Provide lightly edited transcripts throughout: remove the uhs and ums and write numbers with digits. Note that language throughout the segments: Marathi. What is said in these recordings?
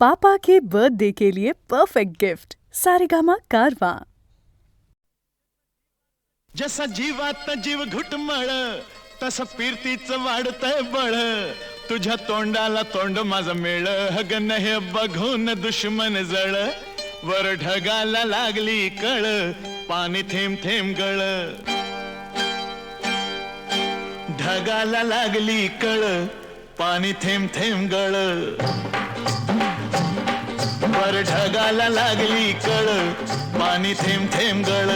पापा के बर्थडे के लिए परफेक्ट गिफ्ट सारेगामा कारवा। जसा जीवात जीव घुटमळ तसं फिरतीचं वाढतंय बळ तुझ्या तोंडाला तोंड माझं मेळ हगन हे बघून दुश्मन जळ वर ढगाला लागली कळ पाणी थेंब थेंब गळ ढगाला लागली कळ पाणी थेंब थेंब गळ वर ढगाला लागली कळ पाणी थेंब थेंब गळ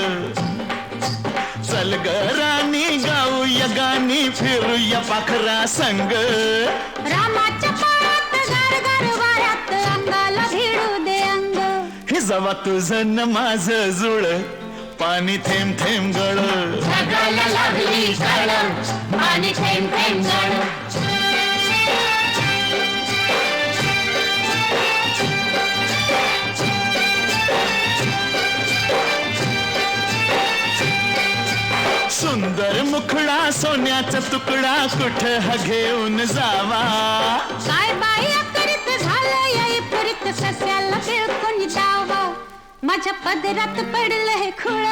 चल ग राणी गाऊया गाणी फिरूया पाखरा संग रामाच्या पायात गारगार वाऱ्यात अंगाला भिडू दे अंग हे जवा तुझं न माझं जुळ पाणी थेंब थेंब गळ ढगाला लागली कळ पाणी थेंब थेंब गळ सुंदर मुखडा सोन्याचा तुकडा कुठं हा घेऊन जावा काय बाई करीत झालं याई पुरीत सस्याला बिळकून जावा माझ्या पदरात पडलं हे खुळ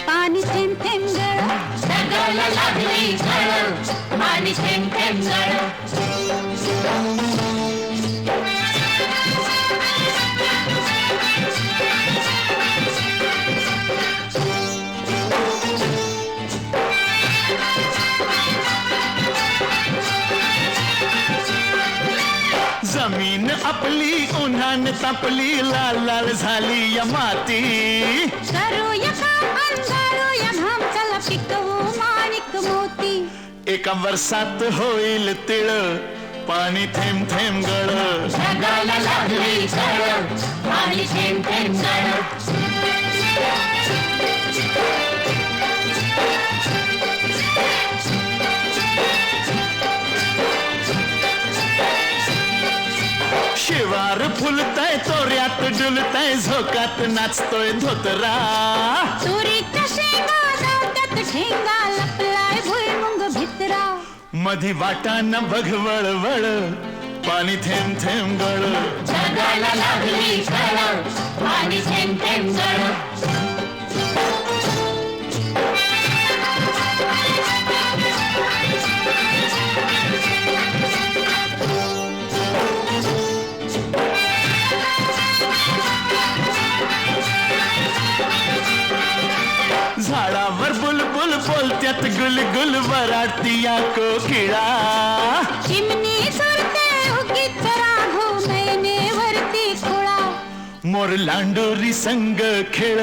पाणी थेंब थेंब गळ ढगाला लागली कळ पाणी थेंब थेंब गळ जमीन आपली उन्हान तापली लाल लाल झाली या माती करूया काम अंधारूया घाम चला पिकवू माणिक मोती एका वर्षात होईल तिळ पाणी थेंब थेंब गळ ढगाला लागली कळ पाणी थेंब थेंब गळ शिवार फुलताय तोऱ्यात डुलताय झोकात नाचतोय धोतरा तुरीच्या शेंगा जात्यात ठेंगा लपलाय भुईमुंग भितरा मधी वाटाना बघ वळवळ पाणी थेंब थेंब गळ ढगाला लागली कळ पाणी थेंब थेंब गळ झाडावर बुलबुल बोलत्यात गुलगुल वराडती या कोकिळा चिमणी सुरते उगीच राघू नयनेवरती खुळा मोर लांडोरी संग खेळ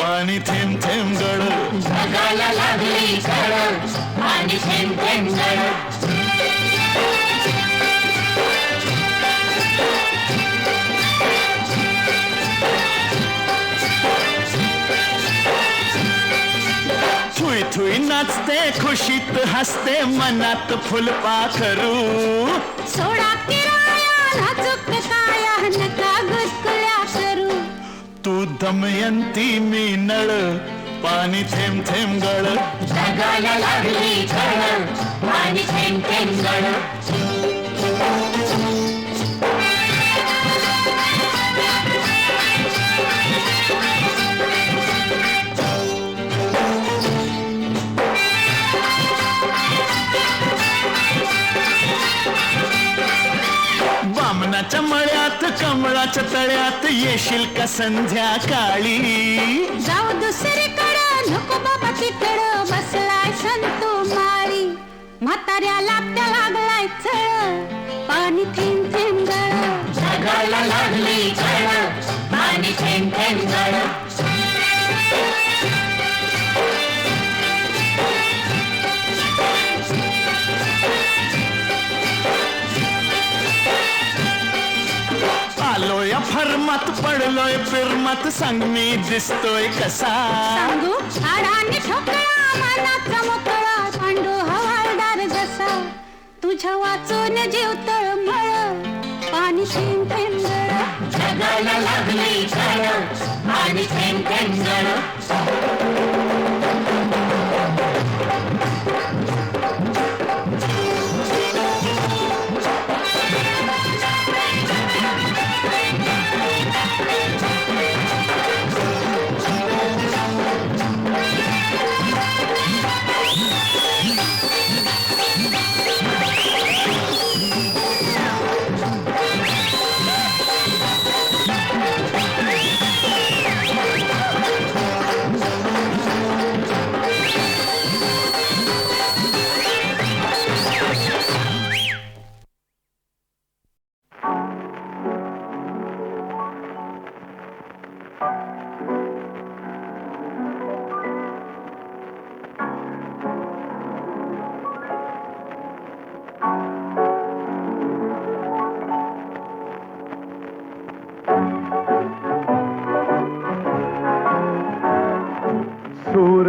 पाणी थेंब थेंब गळ ढगाला लागली कळ पाणी थेंब थेंब गळ थुई थुई नाचते खुशीत हसते मनात फुलपाखरू सोडा किराया नाजूक काया नका गुदकुल्या करू तू दमयंती मी नळ पाणी थेंब थेंब गळ ढगाला लागली कळ पाणी थेंब थेंब गळ बामणाच्या मळ्यात कमळाच्या तळ्यात येशील का संध्याकाळी जाऊ दुसरीकडं नको बाबा तिकडं बसलाय संतू माळी म्हाताऱ्याला त्या लागलाय चळ पाणी थेंब थेंब गळ ढगाला लागली कळ पाणी थेंब थेंब गळ आलोय फरमात पडलोय फिरमात सांग मी दिसतोय कसा सांगू हाडाने ठोकळा मनाचा मोकळा पांडू हवालदार जसा तुझ्या वाचून जीव तळमळ पाणी थेंब थेंब गळ ढगाला लागली कळ पाणी थेंब थेंब गळ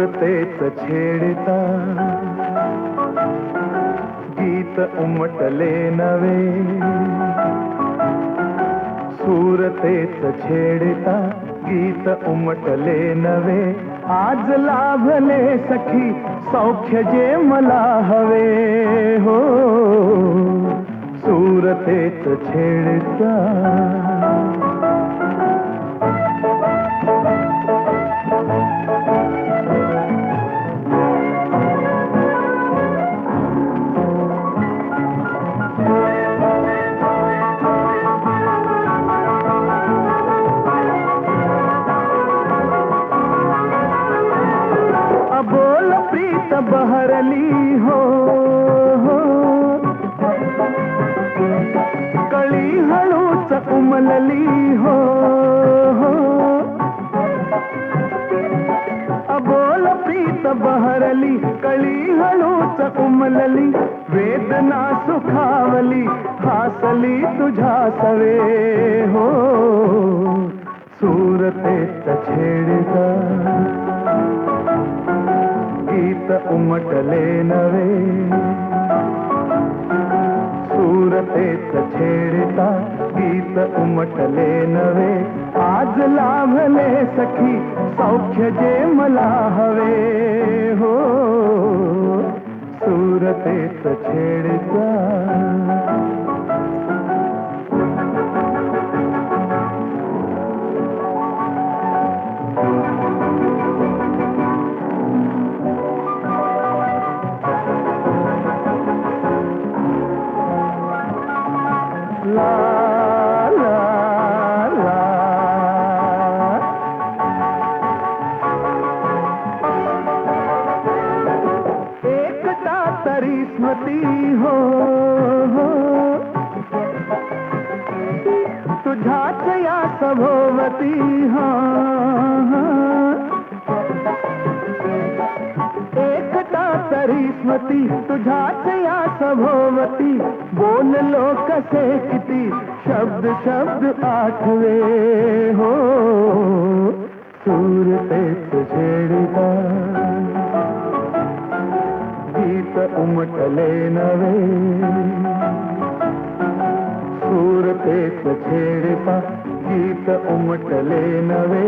सूरतेच छेडता गीत उमटले नवे, सूरतेच छेडता गीत उमटले नवे, आज लाभले सखी सौख्य जे मला हवे हो, सूरतेच छेडता. अबोल प्रीत बहरली हो, कळी हळूच उमलली हो, अबोल प्रीत बहरली कळी हळूच उमलली, वेदना सुखावली हासली तुझ्या सवे हो, सूरतेच छेडता गीत उमटले नवे, सूरतेच छेडता गीत उमटले नवे, आज लाभले सखी सौख्य जे मला हवे हो, सूरतेच छेडता. ला ला ला एकटा तरी स्मृती हो, तुझ्याच या सभोवती हा, एकटा तरी स्मृती तुझ्याच या सभोवती, बोललो कसे किती शब्द शब्द आठवे हो, सूरतेच छेडता गीत उमटले नवे, सूरतेच छेडता गीत उमटले नवे,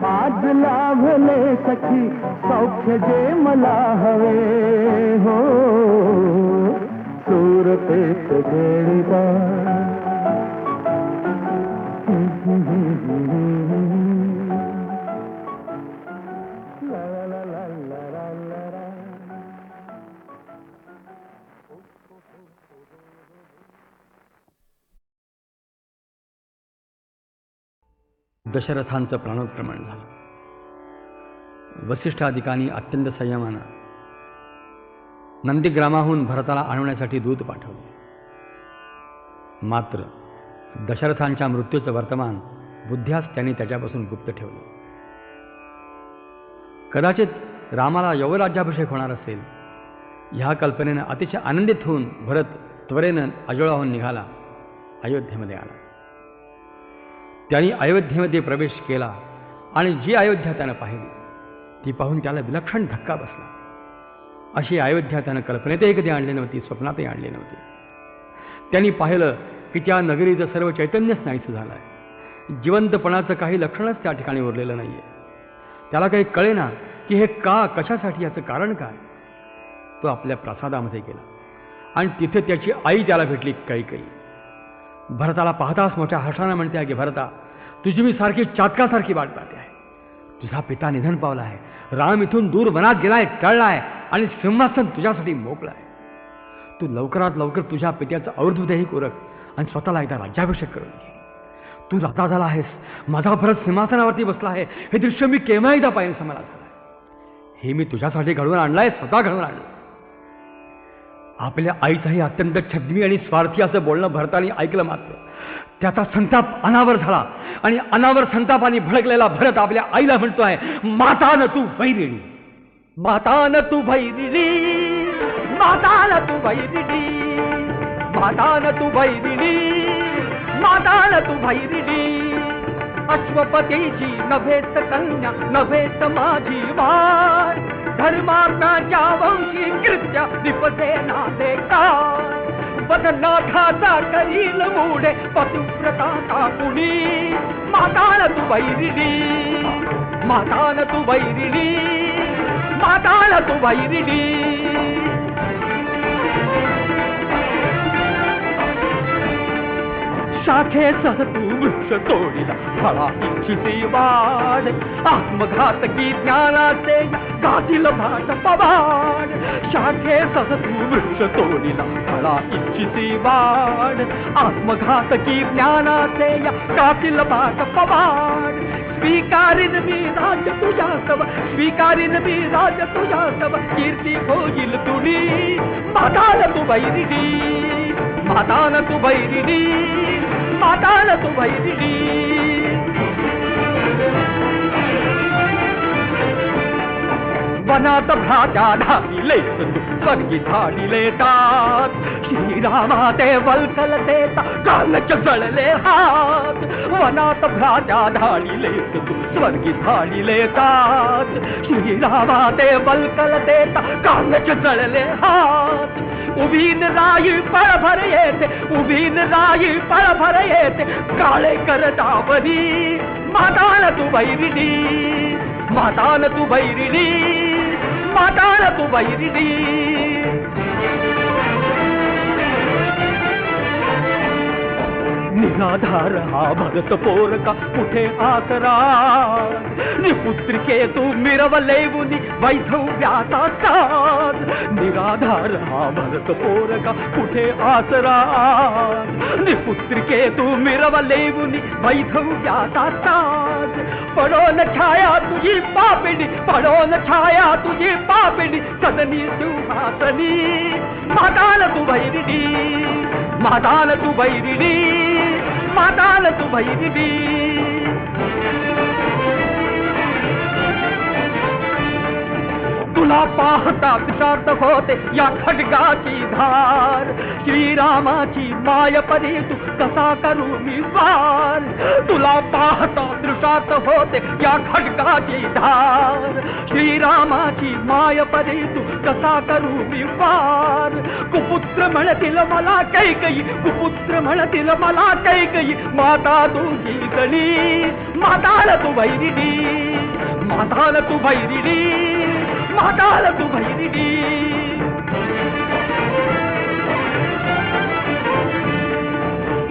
आज लाभले सखी सौख्य जे मला हवे हो, सूरतेच छेडता. ला ला ला ला ला ला ला. दशरथांचं प्राणोत्क्रमण झालं. वसिष्ठादिकांनी अत्यंत संयमानं नंदीग्रामाहून भरताला आणवण्यासाठी दूत पाठवले. मात्र दशरथांच्या मृत्यूचं वर्तमान बुद्ध्यास त्यांनी त्याच्यापासून गुप्त ठेवले. कदाचित रामाला यवराज्याभिषेक होणार असेल ह्या कल्पनेनं अतिशय आनंदित होऊन भरत त्वरेनं अजोळाहून निघाला, अयोध्येमध्ये आला. त्यांनी अयोध्येमध्ये प्रवेश केला आणि जी अयोध्या त्यानं पाहिली ती पाहून त्याला विलक्षण धक्का बसला. अशी अयोध्या त्यानं कल्पनेतही कधी आणली नव्हती, स्वप्नातही आणली नव्हती. त्यांनी पाहिलं की त्या नगरीचं सर्व चैतन्यच नाहीसं झालं आहे. जिवंतपणाचं काही लक्षणच त्या ठिकाणी उरलेलं नाही आहे. त्याला काही कळेना की हे का, कशासाठी, याचं कारण काय. तो आपल्या प्रासादामध्ये गेला आणि तिथे त्याची आई त्याला भेटली. कैकेयी भरताला पाहताच मोठ्या हर्षानं म्हणते आहे की भरता, तुझी मी सारखी चातकासारखी वाट पाहते आहे. तुझा पिता निधन पावला आहे, राम इथून दूर वनात गेलाय, टळलाय आणि सिंहासन तुझ्यासाठी मोकळं आहे. तू लवकरात लवकर तुझ्या पित्याचं अवधूतही उरक आणि स्वतःला एकदा राज्याभिषेक करून घे. तू राजा झाला आहेस, माझा भरत सिंहासनावरती बसला आहे, हे दृश्य मी केव्हा एकदा पाहिजे असं मला झालं. हे मी तुझ्यासाठी घडवून आणलंय, स्वतः घडवून आणलं. आपल्या आईचंही अत्यंत छद्मी आणि स्वार्थी असं बोलणं भरताने ऐकलं. मात्र त्याचा संताप अनावर झाला आणि अनावर संतापाने भडकलेला भरत आपल्या आईला म्हणतो आहे, माता न तू वैरिणी, माता न तू वैरिणी, माता न तू वैरिणी, माता न तू वैरिणी, माता न तू वैरिणी. अश्वपतीची नव्हेच कन्या, नव्हेच माझी वार, धर्मात्म्याच्या वंशी कृत्य निपजेना देखा बदलला घाचा करील मुडे पतिव्रता काकुणी माताळ तू बैरिणी माताळ तू बैरिणी माताळ तू बैरिणी शाखेसह तू वृक्ष तोडिला फळा इच्छिती वाढ आत्मघातकी ज्ञानाचे गातील भाट पवाड शाखेसह तू वृक्ष तोडिला फळा इच्छिती वाढ आत्मघातकी ज्ञानाचे गातील भाट पवाड स्वीकारीन मी राज तुझ्या सव स्वीकारीन मी राज तुझ्या सव कीर्ती होईल तुनी माताल तू बैरिणी माताल तू बैरिणी माताल तू बैरिणी वनात भ्रात्या धाविले स्वर्गी धाडिले तात श्रीरामा ते वल्कल देता कानच जळले हात वनात भ्रात्या धाडिले स्वर्गी धाडिले तात श्रीरामा ते वल्कल देता कानच जळले हात उभीन राई पळभर येते उभीन राई पळभर येते काळे करतावनी माताळ तू बैरिणी माताळ तू बैरिणी माताळ तू बैरिणी निराधार हा भरत पोरका कुठे आसरा निपुत्रिके तू मिरवलेवुनी वैधव्याचा साज निराधार हा भरत पोरका कुठे आसरा निपुत्रिके तू मिरवलेवुनी वैधव्याचा साज पडोन छाया तुझी पापिणी पडोन छाया तुझी पापिणी सदनी सिंहासनी माताल तू बैरिणी माताल तू बैरिणी माताल तू बैरिणी तुला पाहता विचारत होते या खड्गाची धार श्रीरामाची माय परी तू कसा करू मी वार तुला पाहता दृष्टात होते या खड्गाची धार श्रीरामाची माय परी तू कसा करू मी वार कुपुत्र म्हणतील मला कैकई कुपुत्र म्हणतील मला कैकई माता तुझी गणी माताल तू बैरिणी माताल तू बैरिणी माताल तू बैरिणी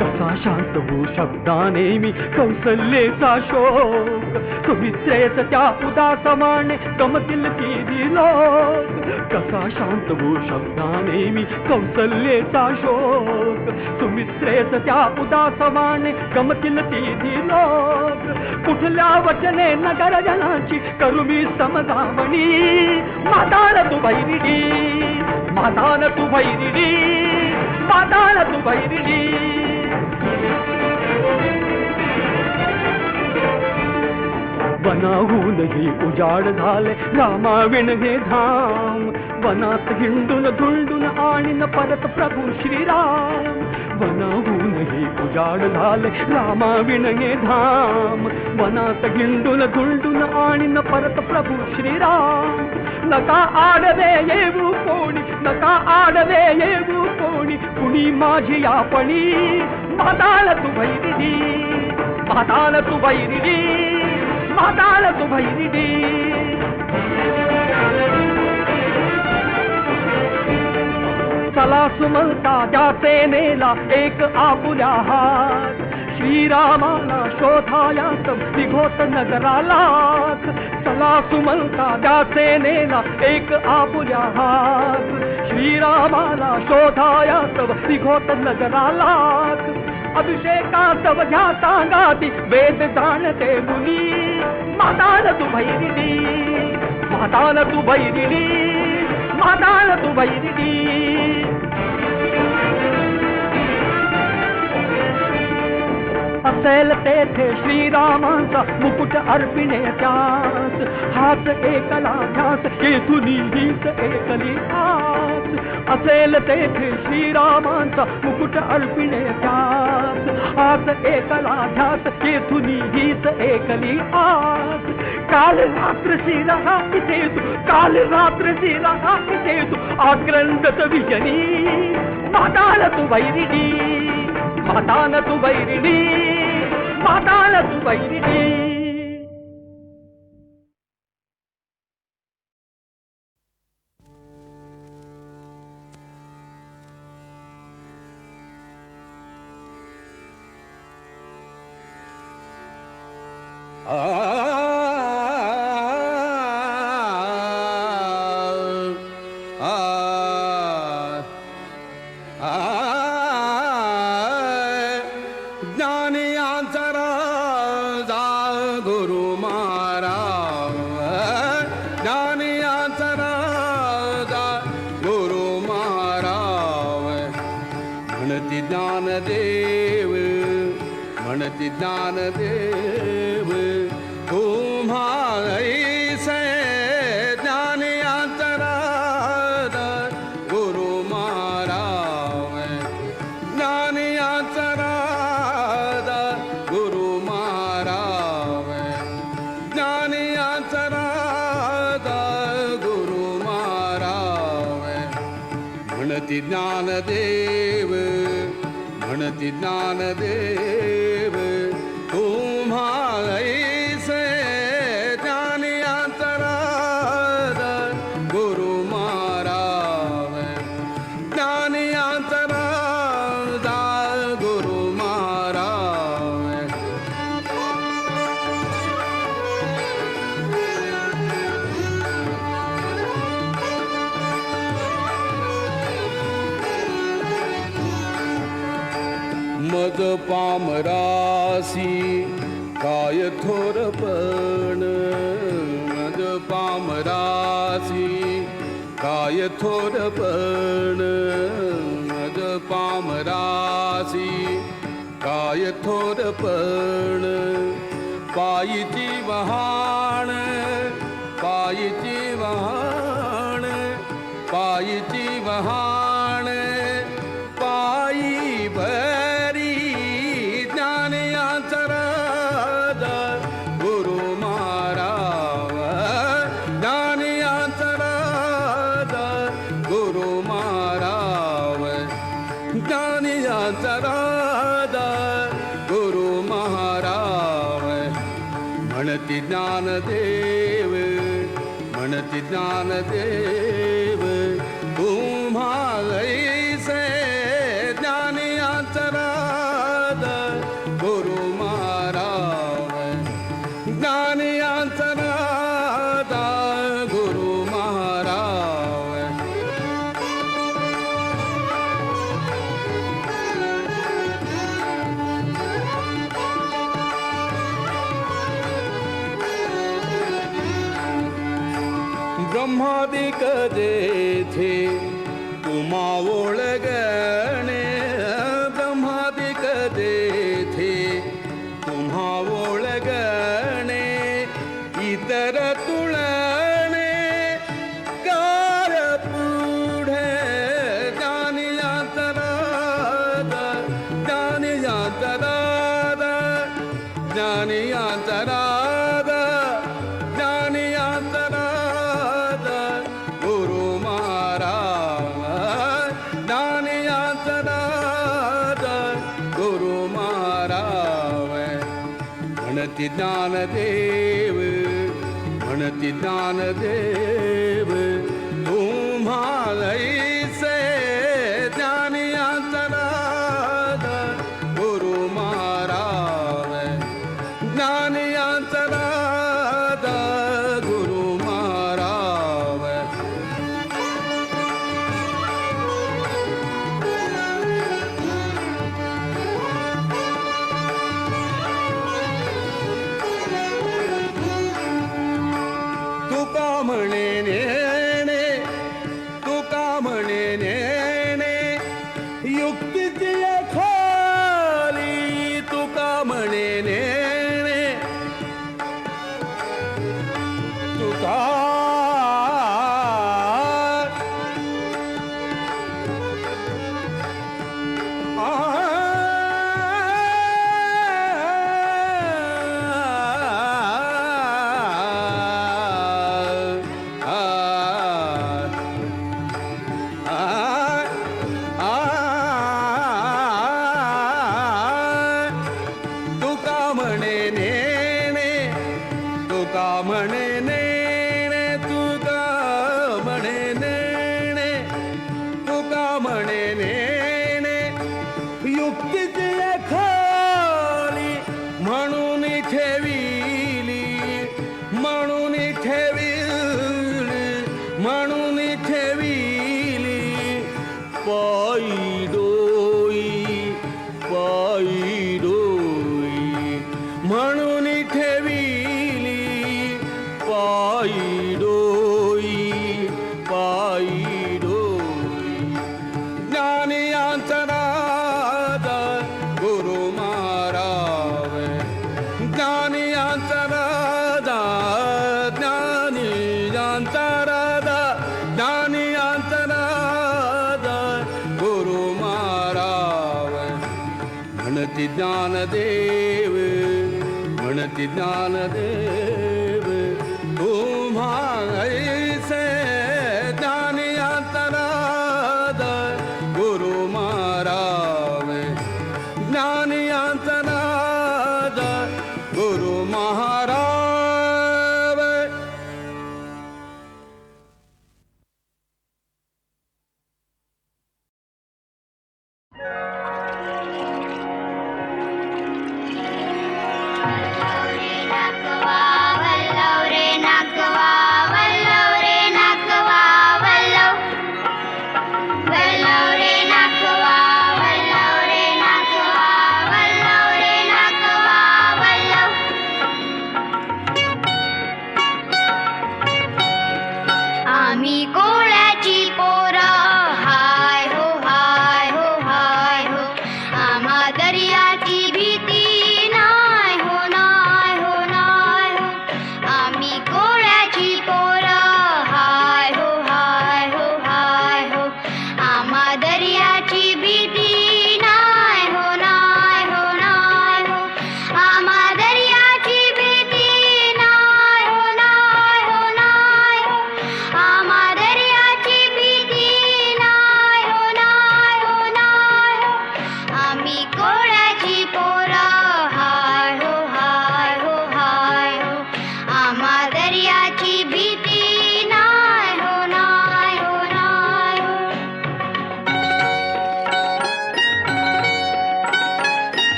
कसा शांत हो शब्दाने मी कौसल्येचा शोक सुमित्रेच त्या उदासमाने गमतील ती लोक कसा शांत हो शब्दाने मी कौसल्येचा शोक सुमित्रेच त्या उदासमाने गमतील ती लोक कुठल्या वचने नगर जनाची करू मी समजावणी माताल तू बैरिणी माताल तू बैरिणी माताल तू बैरिणी वनाहूनही उजाड झाले रामाविण हे धाम वनात हिंडून धुंडून आणीन परत प्रभू श्रीराम वनाहूनही उजाड झाले रामाविण हे धाम वनात हिंडून धुंडून आणीन परत प्रभू श्रीराम नका आडवे येऊ कोणी नका आडवे येऊ कोणी कुणी माझी आपणी माताल तू बैरिणी माताल तू बैरिणी माताल तू बैरिणी चला सुमलता त्या सेनेला एक आपुल्या हात श्रीरामाला शोधाया निघोत नगराला चला सुमलता त्या सेनेला एक आपुल्या हात श्रीरामाला शोधाया निघोत नगराला अभिषेका सवझ्या सांगाती वेद जाणते मुनी माताल तू बैरिणी माताल तू बैरिणी माताल तू बैरिणी असेल तेथे श्रीरामांचा मुकुट अर्पिणे त्यास हाच एकला ध्यास येथून हीच एकली आस असेल तेथे श्रीरामांचा मुकुट अर्पिणे त्यास हाच एकला ध्यास येथून हीच एकली आस काल रात्रशी राहते तू, काल रात्रशी राहते तू, आक्रंदत विजनी माताल तू वैरिणी, माताल तू वैरिणी, माताल तू वैरिणी. ज्ञानियांचा राजा गुरु महाराज, ज्ञानियांचा राजा गुरु महाराज. म्हणती ज्ञानदेव, म्हणती ज्ञानदेव, तुम्हा ऐसे ज्ञानियांचा राजा गुरु महाराज, ज्ञानियांचा राजा गुरु महाराज, ज्ञानियांचा राजा गुरु महाराज. म्हणती ज्ञानदेव, म्हणती ज्ञानदेव, तुम्हा ऐसे ज्ञानियांचा राजा गुरु महाराज, ज्ञानियांचा राजा गुरु महाराज. मज पामरासी काय थोरपण, मज पामरासी काय थोरपण, मज पामरासी काय थोरपण. पायीची वहाण, पायीची वहाण, पायीची वहाण, पायी भरी ज्ञानियांचा राजा गुरु महाराज, ज्ञानियांचा राजा गुरु महाराज, ज्ञानियांचा राजा गुरु महाराज. म्हणती ज्ञानदेव, म्हणती ज्ञानदेव, तुम्हा ऐसे ज्ञानियांचा राजा गुरु महाराज, ज्ञानियांचा राजा गुरु महाराज. ब्रह्मादिक जेथे तुम्हा ओळगणे, ब्रह्मादिक जेथे तुम्हा ओळगणे, इतर तुळणे कार पुढे ज्ञानियांचा राजा, ज्ञानियांचा राजा, ज्ञानियांचा राजा, ज्ञानियांचा राजा गुरु महाराज, ज्ञानियांचा राजा गुरु महाराज. म्हणती ज्ञानदेव, म्हणती ज्ञानदेव, तुम्हा ऐसे ज्ञानियांचा राजा गुरु महाराज, ज्ञानियांचा राजा गुरु महाराज. तुका म्हणे नेणे, तुका म्हणे म्हणे नेणे तुका म्हणे नेणे तुका म्हणे नेणे तुका म्हणे नेणे युक्तीची खाली म्हणून ठेविली म्हणून ठेविली म्हणून ठेविली पायी डोई म्हणून ठेविली पायी डोई ज्ञानी अंतराद गुरु महाराज ज्ञानी अंतराद ज्ञानी अंतराद ज्ञानी अंतराद गुरु महाराज म्हणती ज्ञानदेव म्हणती ज्ञानदेव तुम्हा ऐसे ज्ञानी अंतराद गुरु महाराज ज्ञानी अंतराद गुरु महाराज आम्ही कोळ्याची पोरं हाय हो हाय हो हाय हो आम्हा दर्याची भीती नाय होणार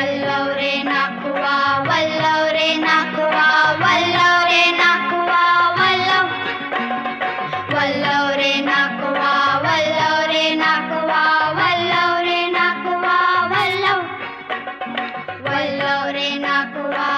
वल्लव रे नाकुआ वल्लव रे नाकुआ वल्लव रे नाकुआ वल्लव वल्लव रे नाकुआ वल्लव रे नाकुआ वल्लव रे नाकुआ वल्लव वल्लव रे नाकुआ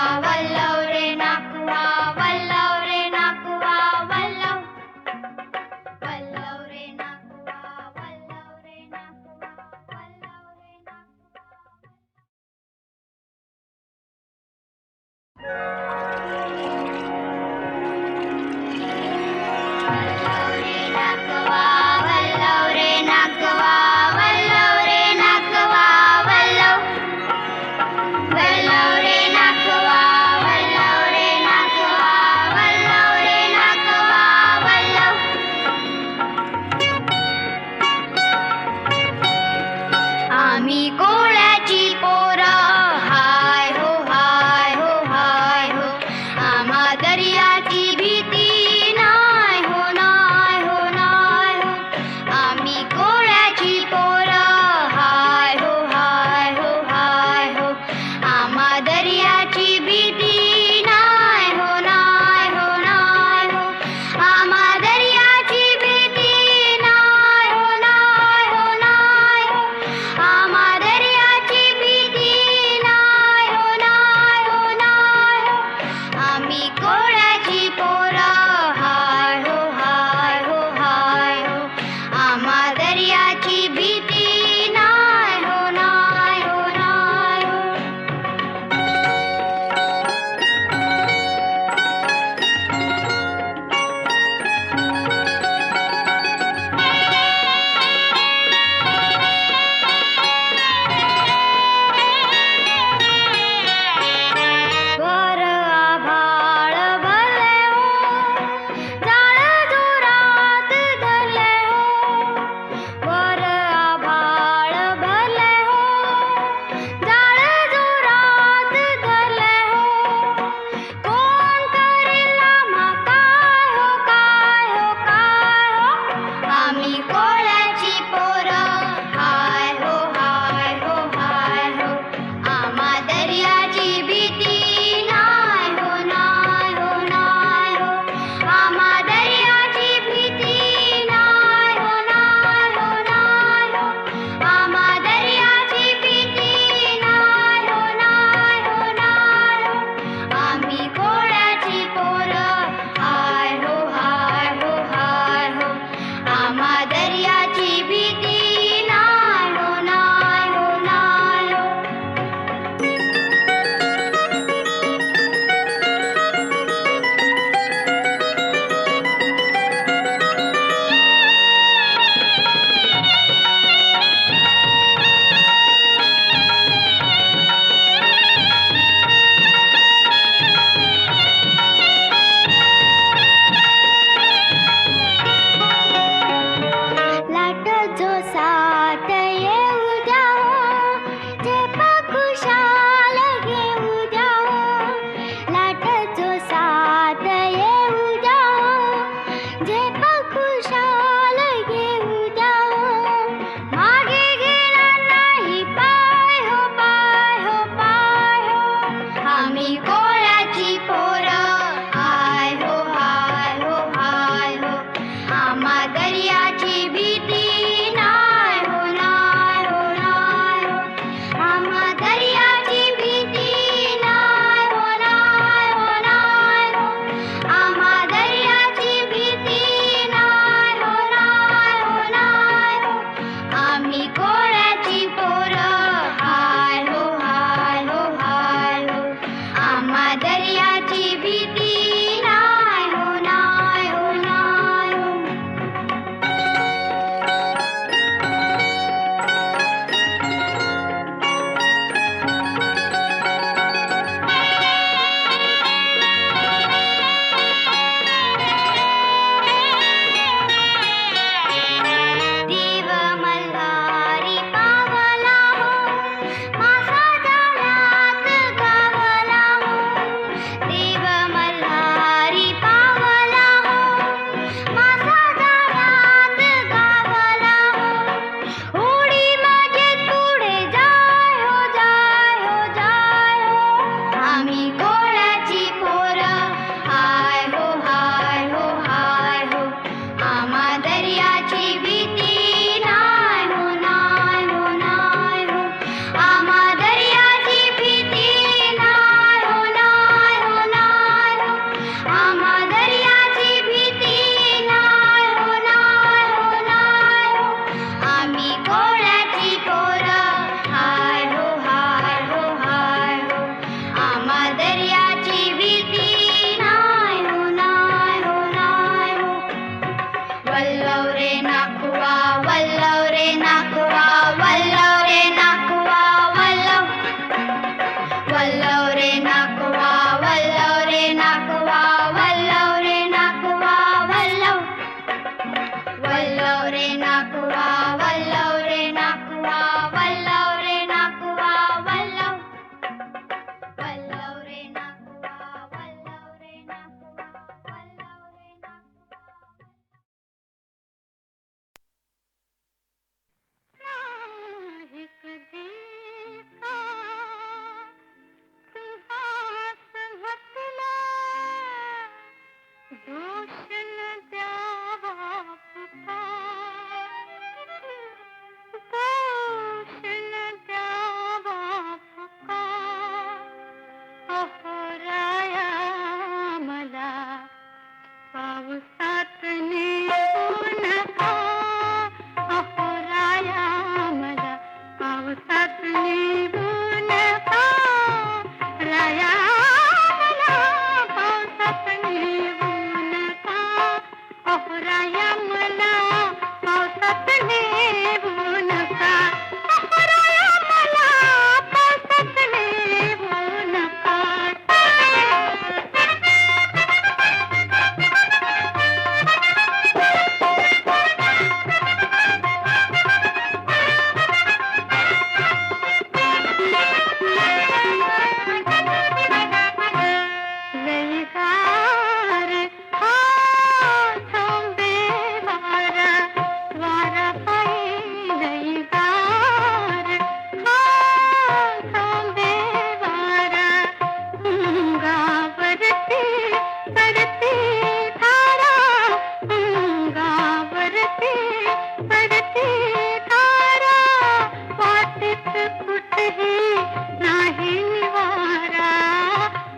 नाही निवारा,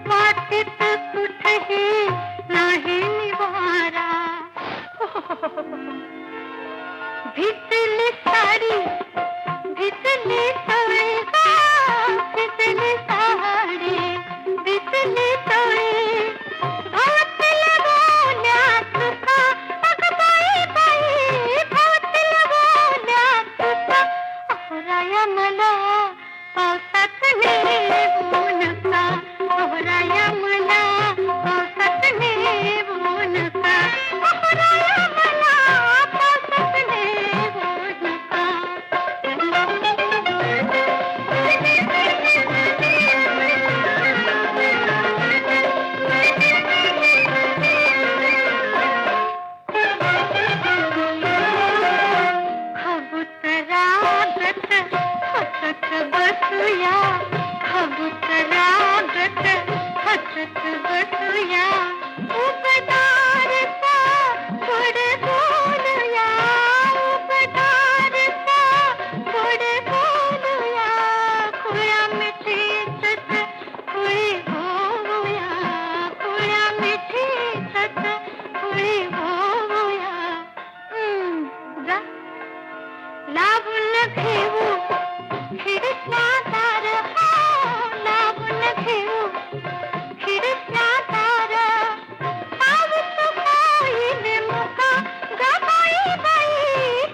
वाटेत कुठेही नाही निवारा. भिजली साडी, भिजली तोळी, भिजली साडी, भिजली तोळी, भावातील बोल्यात का, अगं बाई बाई, भावातील बोल्यात का. अहोराया मला पावसात नेऊ नका, अहोराया मला पावसात नेऊ नका, अहोराया मला पावसात नेऊ नका. खबुतरागत हसत बसूया, खबुतरागत हसत बसूया, उबदारचा गोड बोलूया, उबदारचा गोड बोलूया, खुळ्या मिठीतच खुळी होऊया, खुळ्या मिठीतच खुळी होऊया. जा लावून घेऊ खिडक्या दार, लावून घेऊ खिडक्या दार, पाऊस होईल मोठा, ग बाई बाई,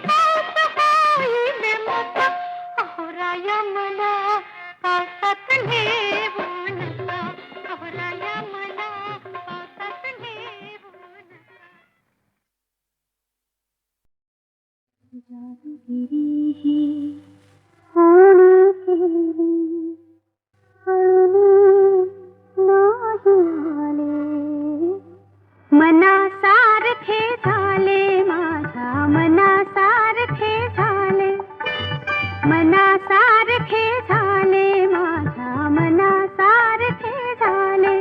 पाऊस होईल मोठा. अहोराया मला पावसात नेऊ नका, अहोराया मला पावसात नेऊ नका. जादूगिरी ही होणी केली, कळूनी नाही आले, मनासारखे झाले, माझ्या मनासारखे झाले, मनासारखे झाले, माझ्या मनासारखे झाले.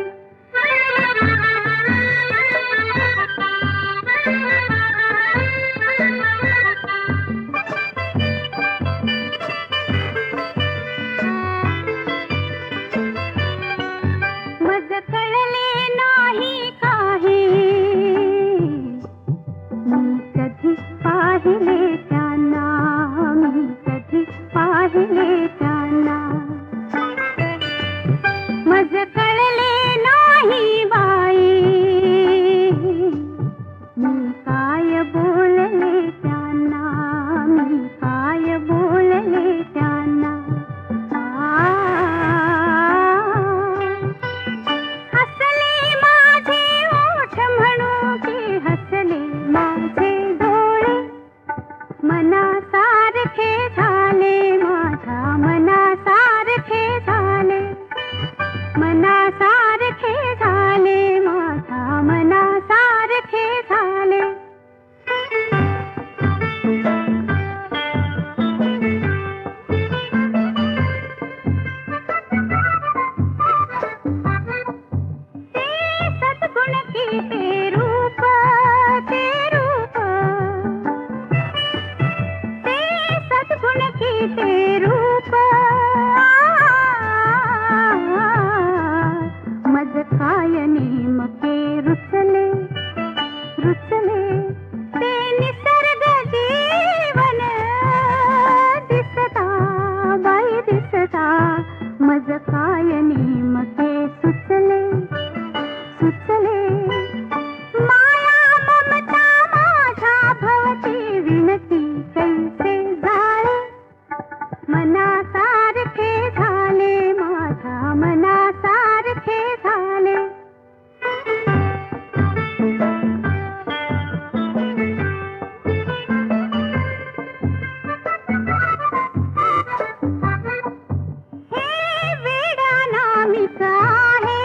मज कळले नाही काही, मी कधी पाहिले त्यांना, मी कधी पाहिले त्यांना. मज कळले नाही बाई, मी काय बोलले त्यांना, मी काय बोलले त्यांना. हसले माझे ओठ म्हणू की हसले माझे डोळे, मनासारखे झाले, माझ्या मनासारखे झाले, मनासारखे झाले, माझ्या मनासारखे झाले. सद्गुण की ते रूप, ते रूप, ते सद्गुण की ते रूप, मज काय नेमके रुचले, रुचले, ते निसर्ग जीवन दिसता, बाई दिसता, मज काय नेमके सुचले, सुचले. माया ममता माझ्या भवती विनती कैसे जाळे, मनासारखे झाले, माझ्या मनासारखे झाले. हे वेडा नामीच आहे,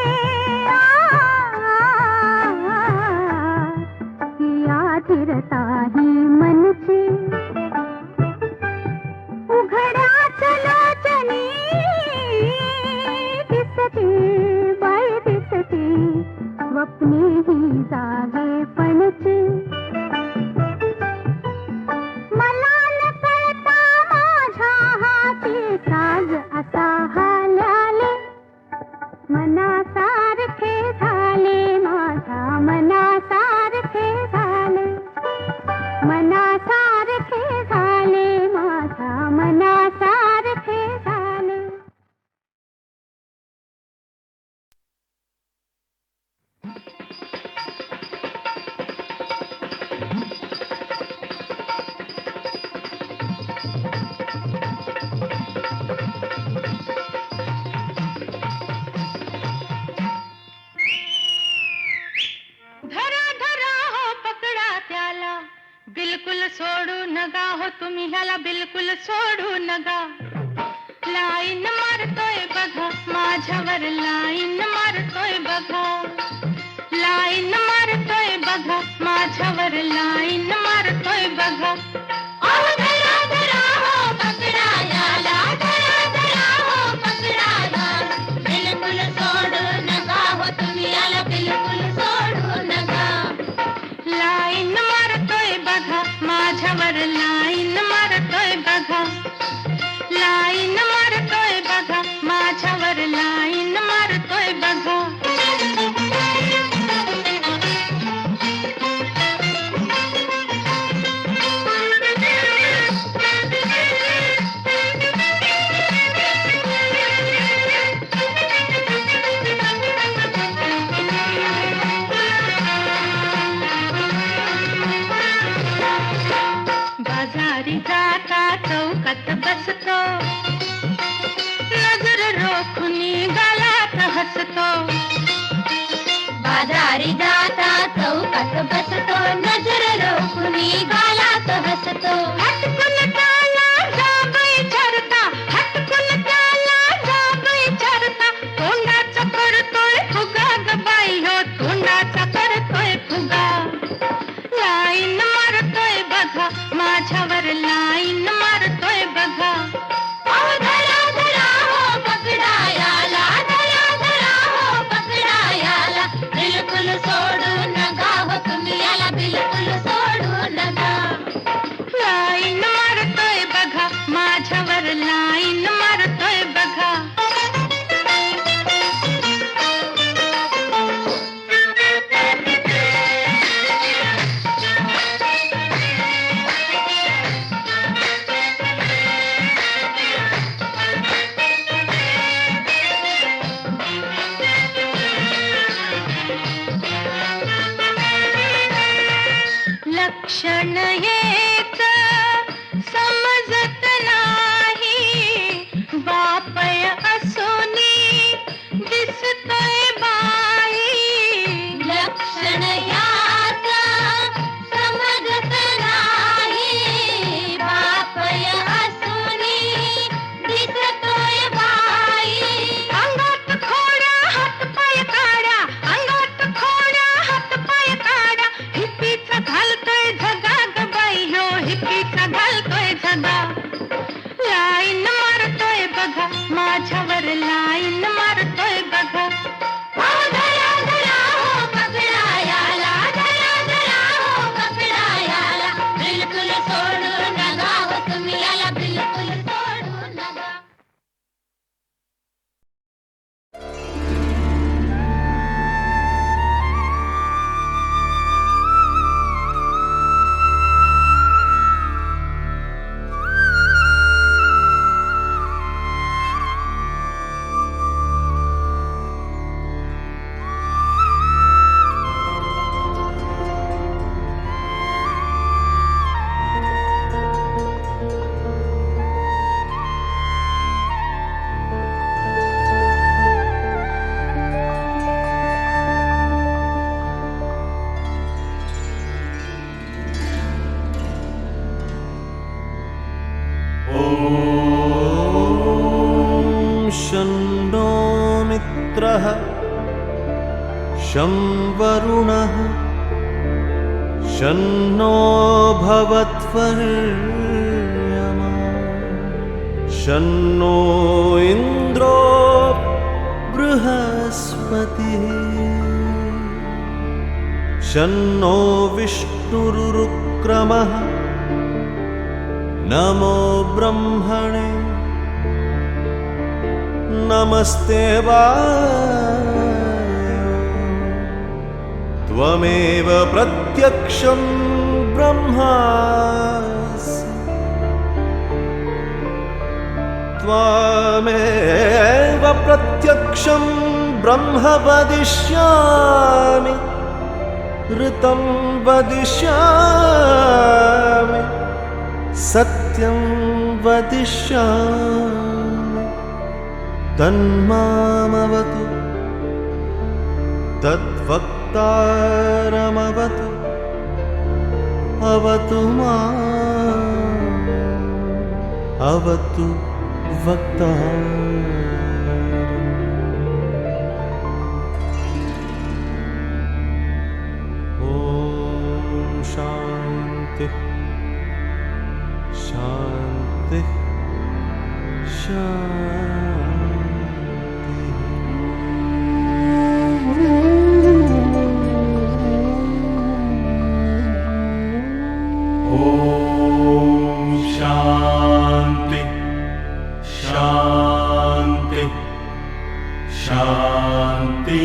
याला बिलकुल सोडू नका. लाईन मारतोय बघा माझ्यावर, लाईन मारतोय बघा. लाईन मारतोय बघा माझ्यावर, लाईन मारतोय बघा. अहो धरा धरा हो पकडा याला, धरा धरा हो पकडा याला. बिलकुल सोडू नका हो तुम्ही याला, बिलकुल सोडू नका. लाईन मारतोय बघा माझ्यावर, लाईन मारतोय बघा. लाईन मारतोय बघा माझ्यावर, लाईन मारतोय बघा. बाजारी जाता चौकात बसतो, नजर रोखुनी गालात हसतो. बाजारी जाता चौकात बसतो, नजर रोखुनी गालात हसतो. हटकून त्याला जाबई चरता, हटकून त्याला जाबई चरता. तोंडाचा करतोय फुगा ग बाई हो, तोंडाचा करतोय फुगा. लाईन मारतोय बघा माझ्यावर, लाईन मारतोय बघा. अहो धरा धरा हो पकडा याला, धरा धरा हो पकडा याला. बिलकुल सोडू नका हो तुम्ही याला, बिलकुल सोडू नका. लाईन मारतोय बघा माझ्यावर, लाईन मारतोय बघा. लक्षण हेच समजत नाही, बापय असोनी दिसतोय बाई. लक्षण याच समजत नाही, बापय असोनी दिसतोय बाई. अंगात खोड्या हातपाय काढा, अंगात खोड्या हातपाय काढा. हिप्पीचा घालतोय झगा ग बाई हो, हिप्पीचा घालतोय झगा. लाईन मारतोय बघा माझ्यावर, लाईन मारतोय बघा. अहो धरा धरा हो पकडा याला, धरा धरा हो पकडा याला. बिलकुल सोडू नका हो तुम्ही याला, बिलकुल सोडू नका. शन्नो मित्रः शं वरुणः शन्नो भवत्वर्यमा शन्नो इन्द्रो बृहस्पतिः शन्नो विष्णुरुक्रमः नमो ब्रह्मणे नमस्ते त्वमेव प्रत्यक्षं ब्रह्मासि त्वमेव प्रत्यक्षं ब्रह्म वदिष्यामि ऋतं वदिष्यामि सत्यं वदिष्यामि तन्मामवतु तद्वक्तारमवतु अवतु माम् अवतु वक्तारम्। ॐ शान्ति शान्ति शान्ति। शांति शांति शांति।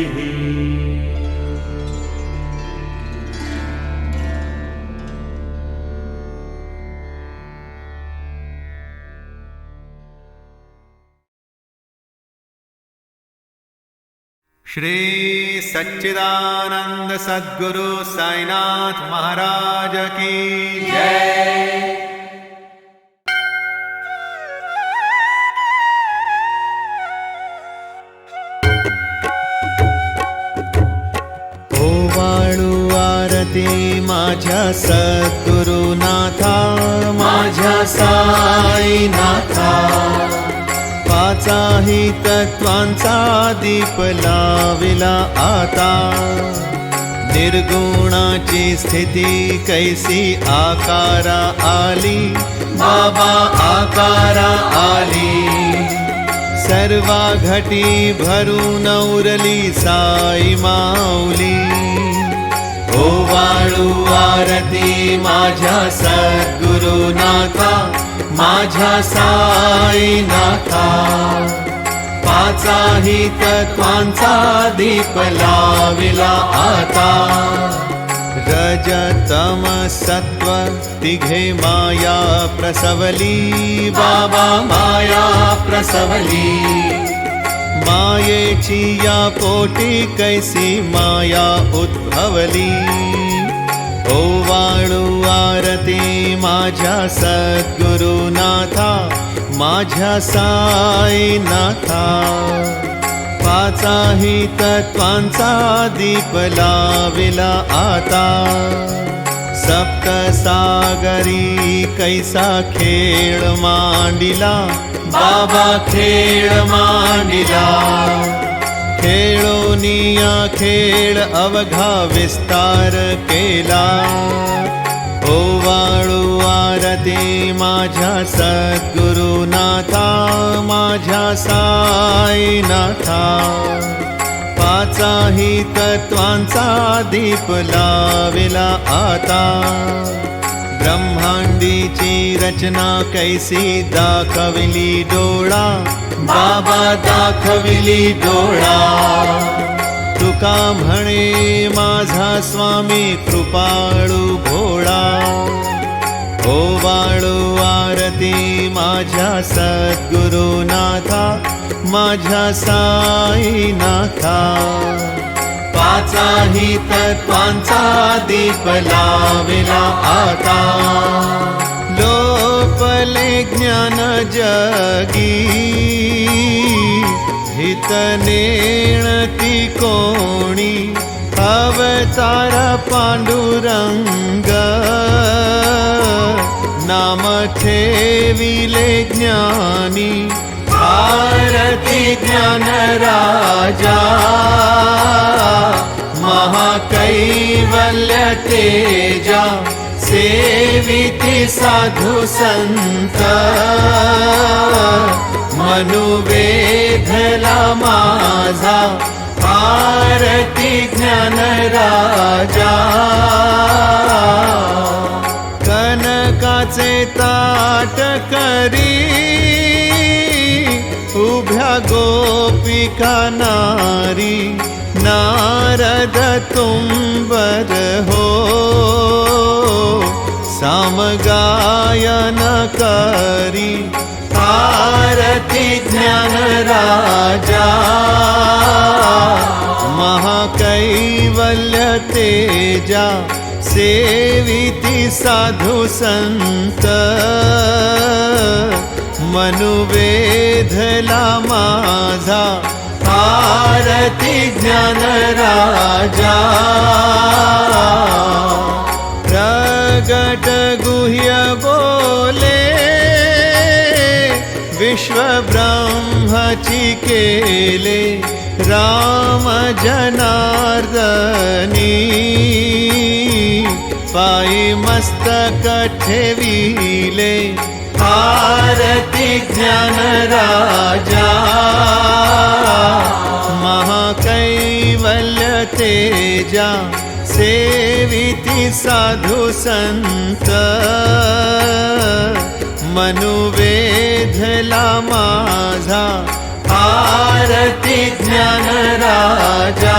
श्री सच्चिदानंद सद्गुरु साईनाथ महाराज की जय। ओवाळू आरती माझ्या सद्गुरुनाथा, माझ्या साईनाथा। पाचाही तत्वांचा दीप लाविला आता, निर्गुणाची स्थिती कैसी आकारा आली, बाबा आकारा आली। सर्वा घटी भरून उरली साई माऊली। ओवाळू आरती माझ्या सद्गुरुनाथा, माझ्या साईनाथा। पाचाही तत्वांचा दीप लाविला आता, रजतम सत्व तिघे माया प्रसवली, बाबा माया प्रसवली। मायेची या पोटी कैसी माया उद्भवली। ओवाळू आरती माझ्या सद्गुरुनाथा, माझ्या साईनाथा। पाचाही तत्वांचा दीप लाविला आता, सप्तसागरी कैसा खेळ मांडिला, बाबा खेळ मांडिला। खेळोनिया खेळ अवघा विस्तार केला। ओवाळू आरती माझ्या सद्गुरुनाथा, माझ्या साईनाथा। पाचाही तत्वांचा दीप लाविला आता, ब्रह्मांडीची रचना कैसी दाखविली डोळा, बाबा दाखविली डोळा। तुका म्हणे माझा स्वामी कृपाळू भोळा। ओवाळू आरती माझ्या सद्गुरुनाथा, माझ्या साईनाथा। पाचाही तत्वांचा दीप लाविला आता, लोपले ज्ञान जगी। हित नेणती कोणी अवतार पांडुरंग। नाम ठेविले ज्ञानी आरती ज्ञान राजा। महाकैवल्य तेजा सेविती साधु संत। मनुवेधला माझा आरती ज्ञान राजा। कनकाचे ताट करी उभ्या गोपिका नारी। नारद तुंबर हो सामगायन करी। आरती ज्ञान राजा महाकैवल्य तेजा सेविती साधु संत। मनुवेधला माझा आरती ज्ञान राजा। प्रगट गुह्य बोले विश्व ब्रह्मची केले राम जनार्दनी पायी मस्तक ठेविले आरती ज्ञान राजा महाकैवल्य तेजा सेविती साधु संत मनुवेधला माझा आरती ज्ञान राजा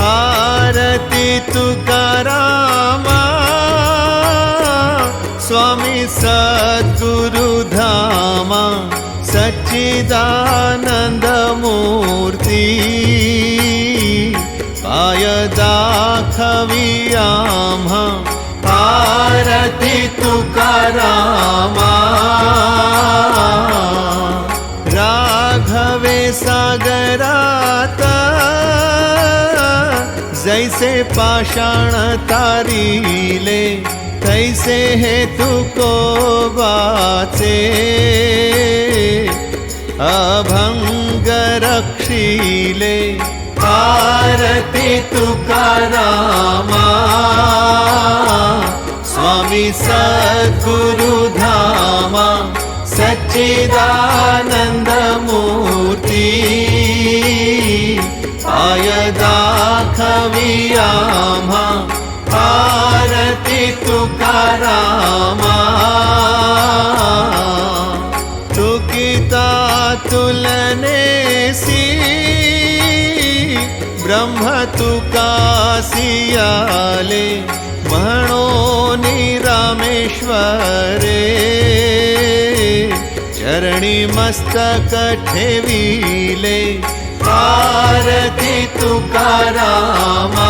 आरती तुकारामा स्वामी सद्गुरु धामा सच्चिदानंद मूर्ती पाय दाखवी आम्हा आरती तुकारामा राघवे सागरात जैसे पाषाण तारिले तैसे हे तुकोबाचे अभंग रक्षिले आरती तुकारामा स्वामी सद्गुरु धामा सच्चिदानंद मूर्ती पाय दाखवी आम्हा आरती तुकारामा तुकिता तुलनेसी ब्रह्म तुकासियाले म्हणोनी रामेश्वरे चरणी मस्तक ठेविले आरती तुकारामा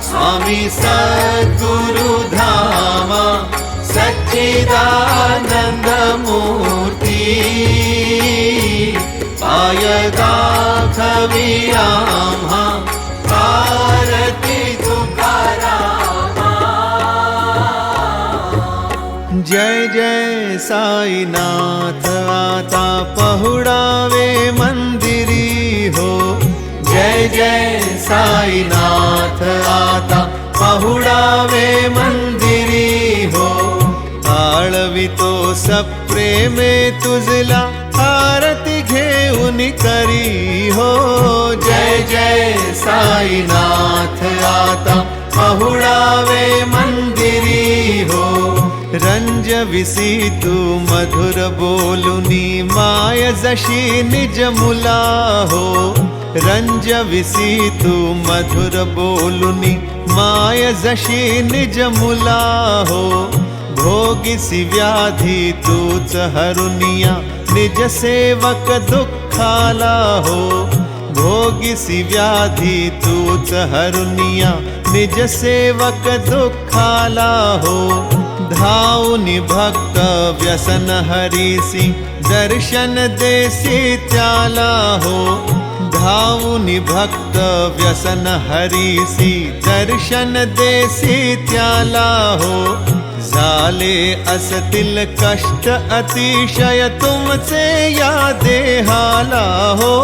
स्वामी सद्गुरु धामा सच्चिदानंद मूर्ती पाय दाखवी आम्हा आरती तुकारामा जय जय साईनाथ आता पहुडावे मंदिरी हो जय जय साईनाथ आता पहुडावे मंदिरी हो आळवितो सप्रेमे तुझला आरती घेऊन करी हो जय जय साईनाथ आता पहुडावे मंदिरी हो रंजविसी तू मधुर बोलुनी माय जशी निज मुला हो रंजविसी तू मधुर बोलुनी माय जशी निज मुला हो भोगिसी व्याधी तूच हरुनिया निज सेवक दुःखाला हो भोगिसी व्याधी तूच हरुनिया निज सेवक दुःखाला हो धाऊनी भक्त व्यसन हरीसी दर्शन देसी त्याला हो धाऊनी भक्त व्यसन हरीसी दर्शन देसी त्याला हो झाले असतील कष्ट अतिशय तुमचे या देहाला हो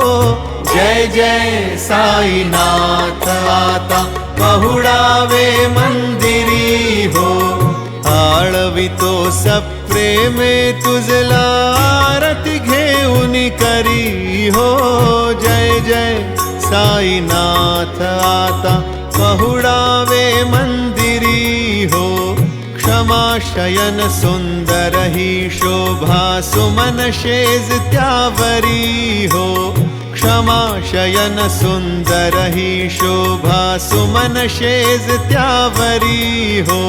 जय जय साईनाथ आता पहुडावे मंदिरी हो आळवितो सप्रेमे तुझला आरती घेऊन करी हो जय जय साईनाथ आता पहुडावे मंदिरी हो क्षमा शयन सुंदर ही शोभा सुमन शेज त्यावरी हो क्षमा शयन सुंदर ही शोभा सुमन शेज त्यावरी हो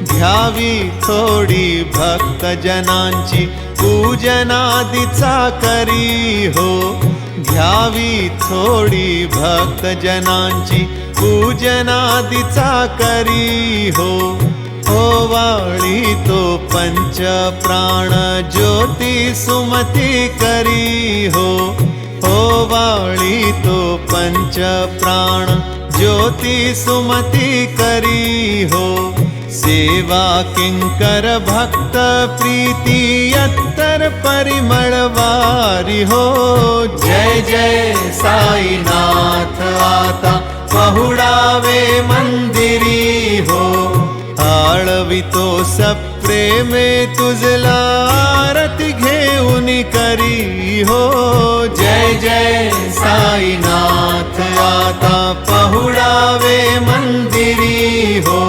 घ्यावी थोडी भक्त जनांची पूजनादीचा करी हो घ्यावी थोडी भक्त जनांची पूजनादीचा करी हो ओवाळी तो पंच प्राण ज्योती सुमती करी हो ओवाळी तो पंच प्राण ज्योती सुमती करी हो सेवा किंकर भक्त प्रीती अत्तर परिमळवारी हो. जय जय साईनाथ आता पहुडावे मंदिरी हो. आळवितो सप्रेमे तुझला आरती घेऊन करी हो. जय जय साईनाथ आता पहुडावे मंदिरी हो.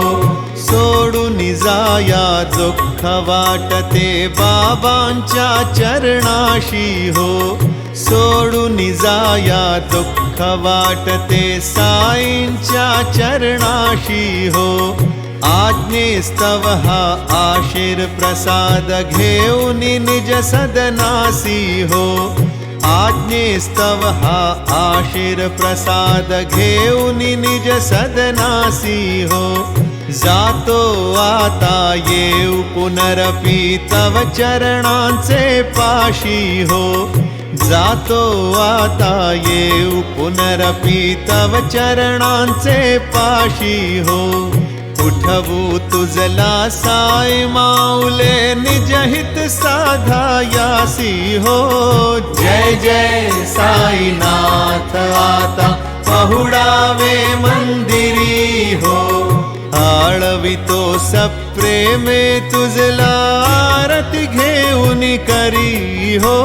सोडून जाया दुःख वाटते बाबांच्या चरणाशी हो. सोडून जाया दुःख वाटते साईंच्या चरणाशी हो. आज्ञेस्तव हा आशीर प्रसाद घेऊन निज सदनासी हो. आज्ञेस्तव हा आशीर प्रसाद घेऊन निज सदनासी हो. जातो आता येऊ पुनरपि तव चरणांचे पाशी हो. जातो आता येऊ पुनरपि तव चरणांचे पाशी हो. उठवू तुझला साई माऊले निजहित साधायासी हो. जय जय साईनाथ आता पहुडावे मंदिरी हो. आळवितो सप्रेमे तुझला आरती घेऊन करी हो.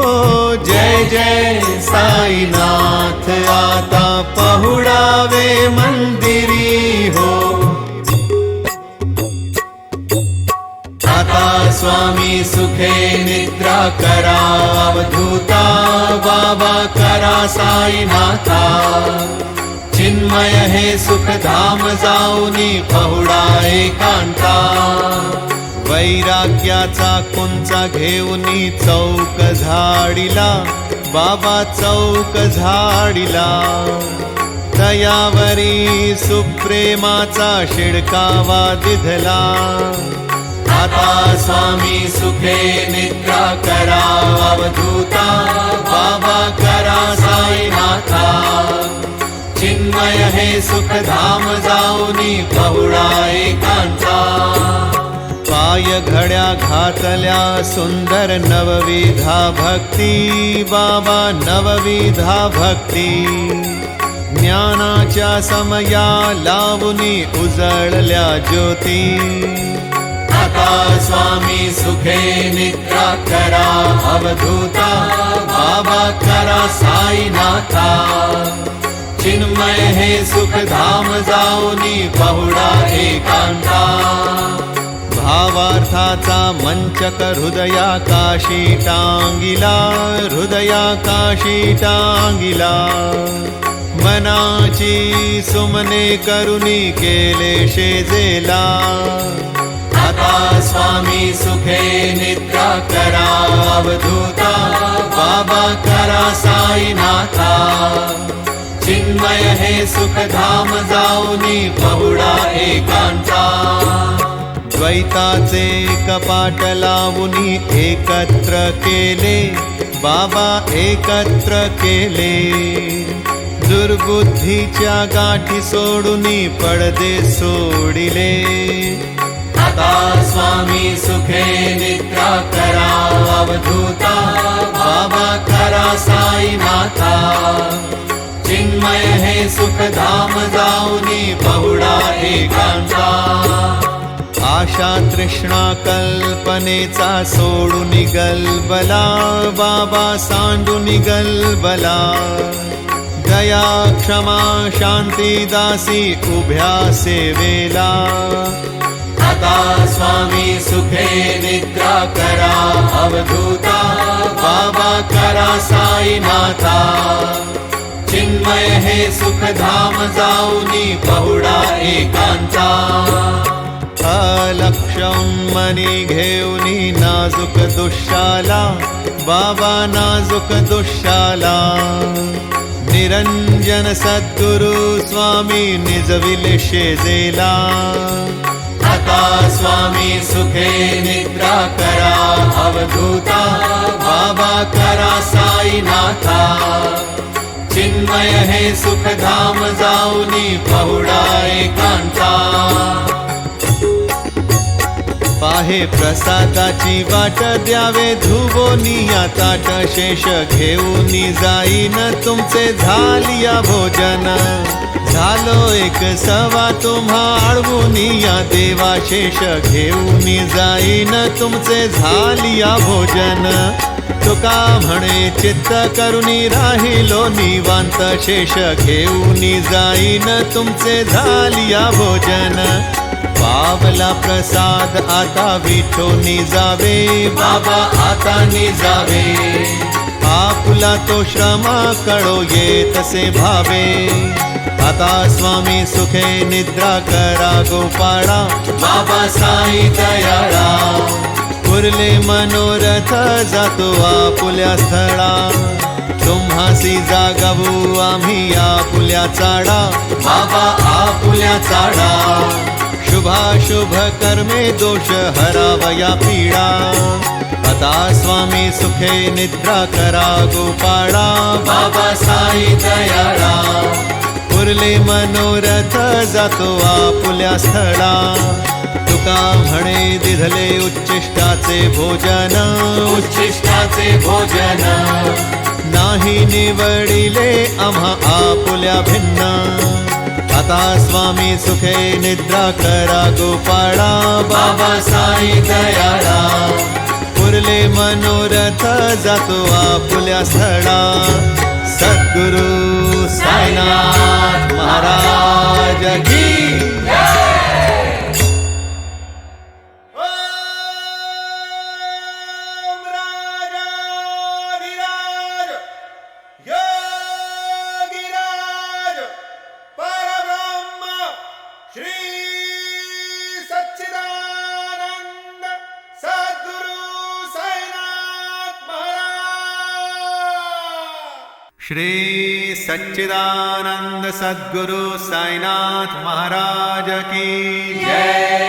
जय जय साईनाथ आता पहुडावे मंदिरी हो. आता स्वामी सुखे निद्रा करा अवधूता बाबा करा साईनाथा. चिन्मय हे सुखधाम जाऊनी पहुडा एकांता. वैराग्याचा कुंचा घेऊनी चौक झाडिला बाबा चौक झाडिला. तयावरी सुप्रेमाचा शिडकावा दिधला. आता स्वामी सुखे निद्रा करा अवधूता बाबा करा साईनाथा. चिन्मय हे सुखधाम जाऊनी पहुडा एकांता. पाय घड्या घातल्या सुंदर नवविधा भक्ती बाबा नवविधा भक्ती. ज्ञानाच्या समया लावूनी उजळल्या ज्योती. आता स्वामी सुखे निद्रा करा अवधूता बाबा करा साईनाथा. चिन्मय हे सुखधाम जाऊनी पहुडा एकांता. भावार्थाचा मंचक हृदयाकाशी टांगिला हृदयाकाशी टांगिला. मनाची सुमने करुणी केले शेजेला. आता स्वामी सुखे निद्रा करा अवधूता बाबा करा साईनाथा. चिन्मय हे सुखधाम जाऊनी पहुडा एकांता. द्वैताचे कपाट लावूनी एकत्र केले बाबा एकत्र केले. दुर्बुद्धीच्या गाठी सोडूनी पडदे सोडिले. आता स्वामी सुखे निद्रा करा अवधूता बाबा करा साईनाथा. चिन्मय हे सुखधाम जाऊनी पहुडा एकांता. आशा तृष्णा कल्पनेचा सोडून गलबला बाबा सांडून गलबला. दया क्षमा शांती दासी उभ्या सेवेला. आता स्वामी सुखे निद्रा करा अवधूता बाबा करा साईनाथा. चिन्मय हे सुखधाम जाऊनी पहुडा एकांता. अलक्षम मनी घेऊनी नाजूक दुःशाला बाबा नाजूक दुःशाला. निरंजन सद्गुरु स्वामी निजविले शेजेला. आता स्वामी सुखे निद्रा करा अवधूता बाबा करा साईनाथा. चिन्मय हे सुखधाम जाऊनी पहुडा एकांता. आहे प्रसादाची वाट द्यावे धुवोनिया ताट शेष घेऊनी जाईन तुमचे झालिया भोजन झालो एक सवा तुम्हा आळवूनिया देवा शेष घेऊनी जाईन तुमचे झालिया भोजन तुका म्हणे चित्त करुनी राहिलो निवांत शेष घेऊनी जाईन तुमचे झालिया भोजन पावला प्रसाद आता विठोनी जावे बाबा आता निजावे आपुला तो श्रमा कळो येतसे भावे आता स्वामी सुखे निद्रा करा गोपाळा बाबा साई दयाळा पुरले मनोरथ जातो आपुल्या स्थळा तुम्हासी जागावू आम्ही आपुल्या चाडा बाबा आपुल्या चाडा शुभाशुभ कर्मे दोष हरावया पीडा आता स्वामी सुखे निद्रा करा गोपाळा बाबा साई दयाळा पुरले मनोरथ जातो आपुल्या स्थळा तुका म्हणे दिधले उच्चिष्टाचे भोजन उच्चिष्टाचे भोजन नाही निवडिले आम्हा आपुल्या भिन्न आता स्वामी सुखे निद्रा करा गोपाळा बाबा साई दयाळा पुरले मनोरथ जातो आपुल्या स्थळा सद्गुरु साईनाथ महाराज की श्री सच्चिदानंद सद्गुरु साईनाथ महाराज की जय।